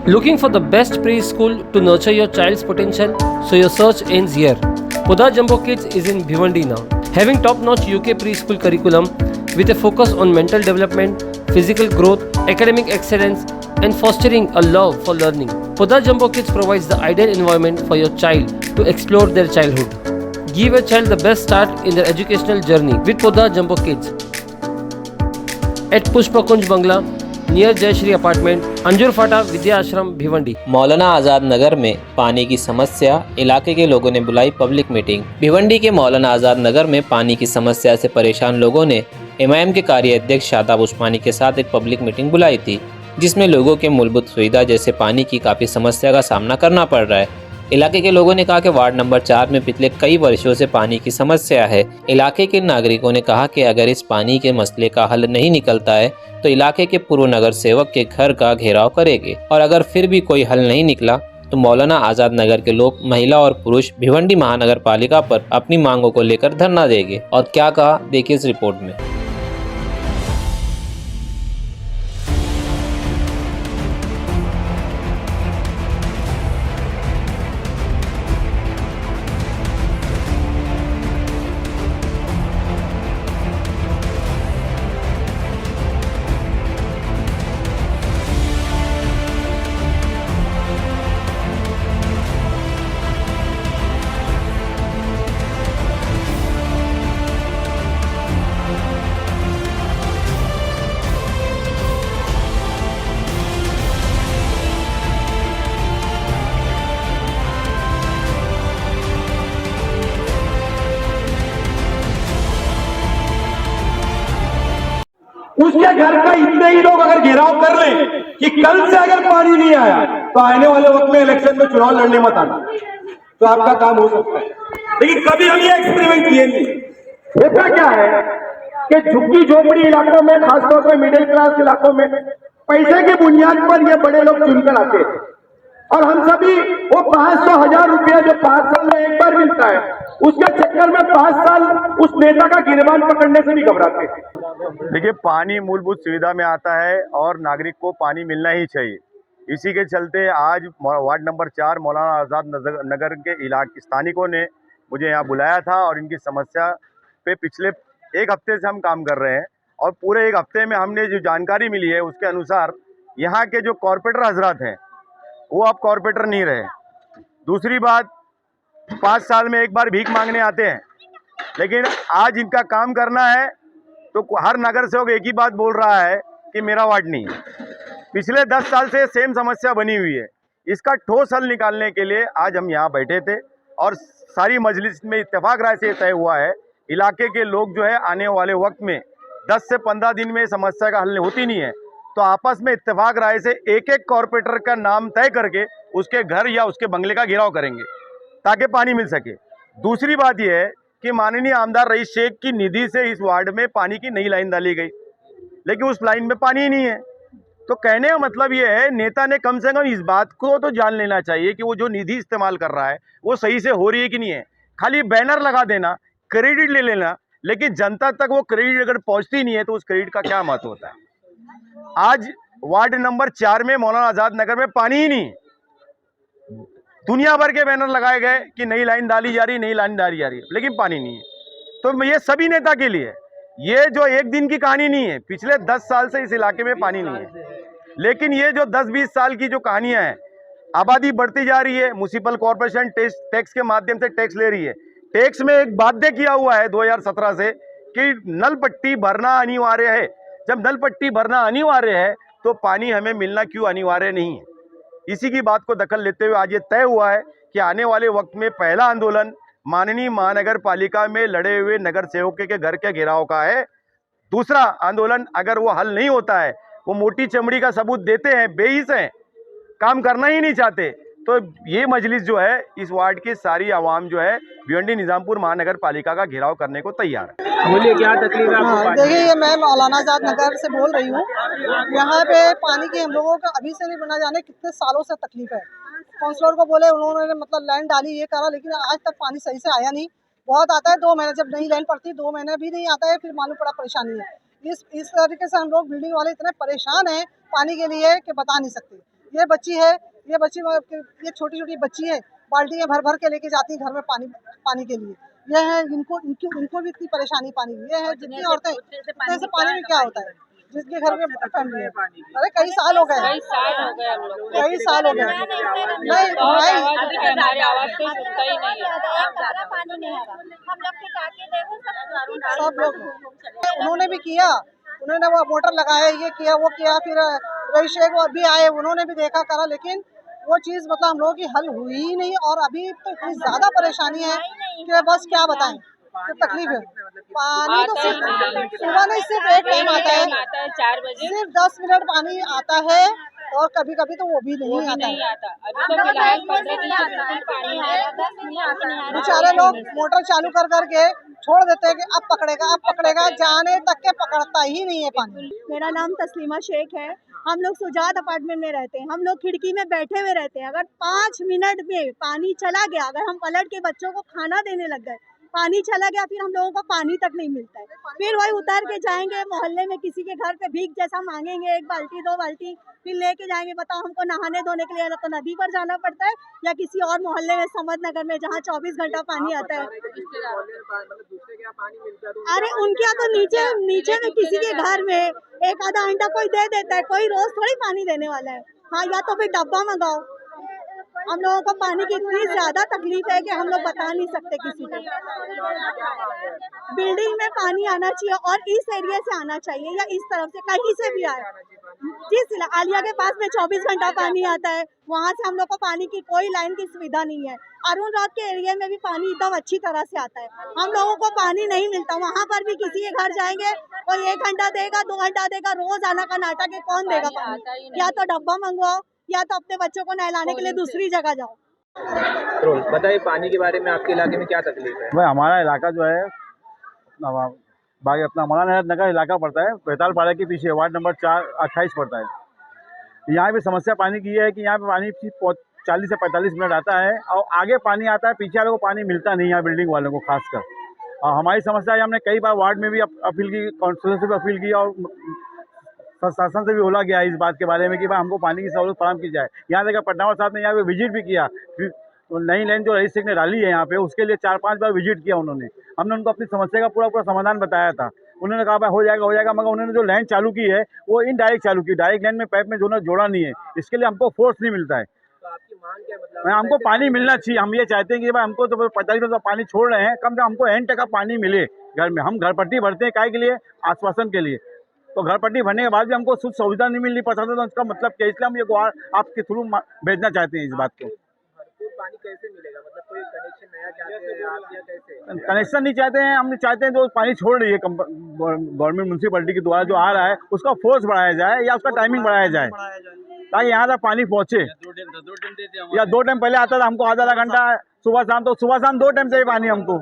Looking for the best preschool to nurture your child's potential? So your search ends here. Poda Jumbo Kids is in Bhiwandi now, having top-notch UK preschool curriculum with a focus on mental development, physical growth, academic excellence, and fostering a love for learning. Poda Jumbo Kids provides the ideal environment for your child to explore their childhood. Give your child the best start in their educational journey with Poda Jumbo Kids at Pushpakunj Bangla, near Jayashree apartment, Anjur Phata, Vidya Ashram, Bhiwandi. मौलाना आज़ाद नगर में पानी की समस्या, इलाके के लोगों ने बुलाई public meeting. Bhiwandi के मौलाना आज़ाद नगर में पानी की समस्या से परेशान लोगों ने एमआईएम के कार्याध्यक्ष शादाब उस्मानी के साथ एक पब्लिक मीटिंग बुलाई थी, जिसमें लोगों के मूलभूत सुविधा जैसे पानी की काफ़ी समस्या का सामना करना पड़ रहा है। इलाके के लोगों ने कहा कि वार्ड नंबर 4 में पिछले कई वर्षों से पानी की समस्या है। इलाके के नागरिकों ने कहा कि अगर इस पानी के मसले का हल नहीं निकलता है तो इलाके के पूर्व नगर सेवक के घर का घेराव करेंगे, और अगर फिर भी कोई हल नहीं निकला तो मौलाना आज़ाद नगर के लोग, महिला और पुरुष भिवंडी महानगर पालिका पर अपनी मांगों को लेकर धरना देंगे। और क्या कहा, देखिए इस रिपोर्ट में। उसके घर का इतने ही लोग अगर घेराव कर लें कि कल से अगर पानी नहीं आया तो आने वाले वक्त में इलेक्शन में चुनाव लड़ने मत आना, तो आपका काम हो सकता है। लेकिन कभी हम ये एक्सपेरिमेंट किए नहीं। होता क्या है कि झुग्गी झोपड़ी इलाकों में, खासतौर पर मिडिल क्लास इलाकों में, पैसे की बुनियाद पर ये बड़े लोग चुनकर आते हैं, और हम सभी वो 500,000 रुपया जो 5 साल में एक बार मिलता है, उसके चक्कर में 5 साल उस नेता का गिरबान पकड़ने से भी घबराते हैं। देखिए, पानी मूलभूत सुविधा में आता है और नागरिक को पानी मिलना ही चाहिए। इसी के चलते आज वार्ड नंबर 4 मौलाना आज़ाद नगर के इलाके स्थानिकों ने मुझे यहाँ बुलाया था, और इनकी समस्या पे पिछले एक हफ्ते से हम काम कर रहे हैं, और पूरे एक हफ्ते में हमने जो जानकारी मिली है उसके अनुसार यहाँ के जो कॉरपोरेटर हजरात हैं वो अब कॉरपोरेटर नहीं रहे। दूसरी बात, 5 साल में एक बार भीख मांगने आते हैं, लेकिन आज इनका काम करना है तो हर नगर सेवक एक ही बात बोल रहा है कि मेरा वार्ड नहीं है। पिछले 10 साल से सेम समस्या बनी हुई है। इसका ठोस हल निकालने के लिए आज हम यहाँ बैठे थे, और सारी मजलिस में इत्तेफाक राय से तय हुआ है, इलाके के लोग जो है आने वाले वक्त में 10 से 15 दिन में समस्या का हल होती नहीं है तो आपस में इत्तेफाक राय से एक एक कॉरपोरेटर का नाम तय करके उसके घर या उसके बंगले का घेराव करेंगे ताकि पानी मिल सके। दूसरी बात यह है कि माननीय आमदार रईस शेख की निधि से इस वार्ड में पानी की नई लाइन डाली गई, लेकिन उस लाइन में पानी ही नहीं है। तो कहने का मतलब ये है, नेता ने कम से कम इस बात को तो जान लेना चाहिए कि वो जो निधि इस्तेमाल कर रहा है वो सही से हो रही है कि नहीं है। खाली बैनर लगा देना, क्रेडिट ले लेना, लेकिन जनता तक वो क्रेडिट अगर पहुंचती नहीं है तो उस क्रेडिट का क्या महत्व होता है। आज वार्ड नंबर 4 में मौलाना आज़ाद नगर में पानी ही नहीं। दुनिया भर के बैनर लगाए गए कि नई लाइन डाली जा रही, नई लाइन डाली जा रही है, लेकिन पानी नहीं है। तो ये सभी नेता के लिए, ये जो एक दिन की कहानी नहीं है, पिछले 10 साल से इस इलाके में पानी नहीं है। लेकिन ये जो 10-20 साल की जो कहानियां हैं, आबादी बढ़ती जा रही है, म्युनिसिपल कॉर्पोरेशन टैक्स के माध्यम से टैक्स ले रही है। टैक्स में एक बाध्य किया हुआ है 2017 से कि नल पट्टी भरना अनिवार्य है। जब नल पट्टी भरना अनिवार्य है तो पानी हमें मिलना क्यों अनिवार्य नहीं है? इसी की बात को दखल लेते हुए आज ये तय हुआ है कि आने वाले वक्त में पहला आंदोलन माननीय महानगर पालिका में लड़े हुए नगर सेवकों के घर के घेराव का है। दूसरा आंदोलन, अगर वो हल नहीं होता है, वो मोटी चमड़ी का सबूत देते हैं, बेहिस हैं, काम करना ही नहीं चाहते, तो ये मजलिस जो है इस वार्ड की सारी आवाम जो है भिवंडी निजामपुर महानगर पालिका का घेराव करने को तैयार है। बोलिए, क्या तकलीफ है आपको? देखिए, ये मैं मौलाना आज़ाद नगर से बोल रही हूँ। यहाँ पे पानी की हम लोगों का अभी से नहीं बना, जाने कितने सालों से तकलीफ है। काउंसलर को बोले, उन्होंने मतलब लाइन डाली, ये करा, लेकिन आज तक पानी सही से आया नहीं। बहुत आता है 2 महीने, जब नई लाइन पड़ती है 2 महीने भी नहीं आता है, फिर मालूम पड़ा परेशानी है। इस तरीके से हम लोग बिल्डिंग वाले इतने परेशान हैं पानी के लिए कि बता नहीं सकते। ये बच्ची है, ये छोटी छोटी बच्ची है, बाल्टियाँ भर भर के लेके जाती हैं घर में पानी के लिए। ये है इनको भी इतनी परेशानी पानी की। ये है जितनी औरतें इतने से पानी में क्या होता है, जिसके घर में फैमिली है। अरे कई साल हो गए नहीं भाई, हमारी आवाज कोई सुनता ही नहीं है। पानी नहीं आ रहा, हम लोग के टाके देखो सब लोग उन्होंने भी किया, उन्होंने वो मोटर लगाया, ये किया वो किया, फिर रईस शेख भी आए, उन्होंने भी देखा करा, लेकिन वो चीज़ मतलब हम लोगों की हल हुई ही नहीं। और अभी तो इतनी ज़्यादा परेशानी है कि बस क्या बताएं, तो तकलीफ है। पानी तो सिर्फ सुबह नहीं, सिर्फ एक टाइम आता है, 4 बजे सिर्फ 10 मिनट पानी आता है, और कभी कभी तो वो भी नहीं आता है। अभी तो फिलहाल 15 दिन से पानी आ रहा है। बेचारे लोग मोटर चालू कर करके छोड़ देते हैं कि अब पकड़ेगा, जाने तक के पकड़ता ही नहीं है पानी। मेरा नाम तस्लीमा शेख है। हम लोग सुजात अपार्टमेंट में रहते हैं। हम लोग खिड़की में बैठे हुए रहते हैं। अगर 5 मिनट में पानी चला गया, अगर हम पलट के बच्चों को खाना देने लग गए, पानी चला गया, फिर हम लोगों को पानी तक नहीं मिलता है। फिर वही उतर के जाएंगे मोहल्ले में किसी के घर पे भीख जैसा मांगेंगे, 1 बाल्टी 2 बाल्टी, फिर लेके जाएंगे। बताओ, हमको नहाने धोने के लिए तो नदी पर जाना पड़ता है, या किसी और मोहल्ले में समद नगर में जहाँ 24 घंटा पानी आता है। अरे उनके यहाँ तो नीचे में किसी के घर में 1 आधा घंटा कोई दे देता है, कोई रोज थोड़ी पानी देने वाला है। हाँ, या तो फिर डब्बा मंगाओ। हम लोगों को पानी की इतनी ज्यादा तकलीफ है कि हम लोग बता नहीं सकते किसी को। बिल्डिंग में पानी आना चाहिए, और इस एरिया से आना चाहिए, या इस तरफ से कहीं से भी आए। जिस आलिया के पास में 24 घंटा पानी आता है, वहाँ से हम लोग को पानी की कोई लाइन की सुविधा नहीं है। अरुण रात के एरिया में भी पानी एकदम अच्छी तरह से आता है, हम लोगों को पानी नहीं मिलता। वहाँ पर भी किसी के घर जाएंगे, कोई 1 घंटा देगा, 2 घंटा देगा, रोज आना का नाटक है, कौन देगा पानी? या तो डब्बा मंगवाओ, या तो अपने बच्चों को नहलाने के लिए दूसरी जगह जाओ। तो बताइए, पानी के बारे में आपके इलाके में क्या तकलीफ है? भाई हमारा इलाका जो है बाकी अपना मौलाना नगर इलाका पड़ता है, बेतालपाड़ा के पीछे वार्ड नंबर 4-28 पड़ता है। यहाँ पे समस्या पानी की है कि यहाँ पे पानी 40 से 45 मिनट आता है, और आगे पानी आता है, पीछे वालों को पानी मिलता नहीं है, बिल्डिंग वालों को खासकर। और हमारी समस्या है, हमने कई बार वार्ड में भी अपील की, काउंसिलर से भी अपील की, और शासन से भी बोला गया इस बात के बारे में कि भाई हमको पानी की सहूलत फराहम की जाए। यहाँ तक पटनावर साहब ने यहाँ पे विजिट भी किया, नई लाइन जो रईस शेख ने डाली है यहाँ पे, उसके लिए 4-5 बार विजिट किया उन्होंने। हमने उनको अपनी समस्या का पूरा समाधान बताया था। उन्होंने कहा भाई हो जाएगा, मगर उन्होंने जो लाइन चालू की है वो इनडायरेक्ट चालू की, डायरेक्ट लाइन में पाइप में जोड़ा नहीं है। इसके लिए हमको फोर्स नहीं मिलता है। तो आपकी मांग क्या, मतलब हमको पानी मिलना चाहिए। हम ये चाहते हैं कि भाई हमको तो 45 मिनट पानी छोड़ रहे हैं, कम से कम हमको एंड तक का पानी मिले घर में। हम घर पट्टी भरते हैं काय के लिए, आश्वासन के लिए, तो घर पट्टी भरने के बाद भी हमको सुख सुविधा नहीं मिल रही पसंद है, तो उसका मतलब क्या? इसलिए हम ये गुहार आपके थ्रू भेजना चाहते हैं इस बात को। भरपूर पानी कैसे मिलेगा, मतलब कोई कनेक्शन नया चाहते हैं आप या कैसे? कनेक्शन नहीं चाहते हैं, हम चाहते हैं जो पानी छोड़ रही है गवर्नमेंट म्यूनसिपैलिटी के द्वारा जो आ रहा है, उसका फोर्स बढ़ाया जाए या उसका टाइमिंग बढ़ाया जाए, ताकि यहाँ तक पानी पहुँचे। या 2 टाइम पहले आता था हमको आधा घंटा सुबह शाम, तो सुबह शाम 2 टाइम चाहिए पानी हमको।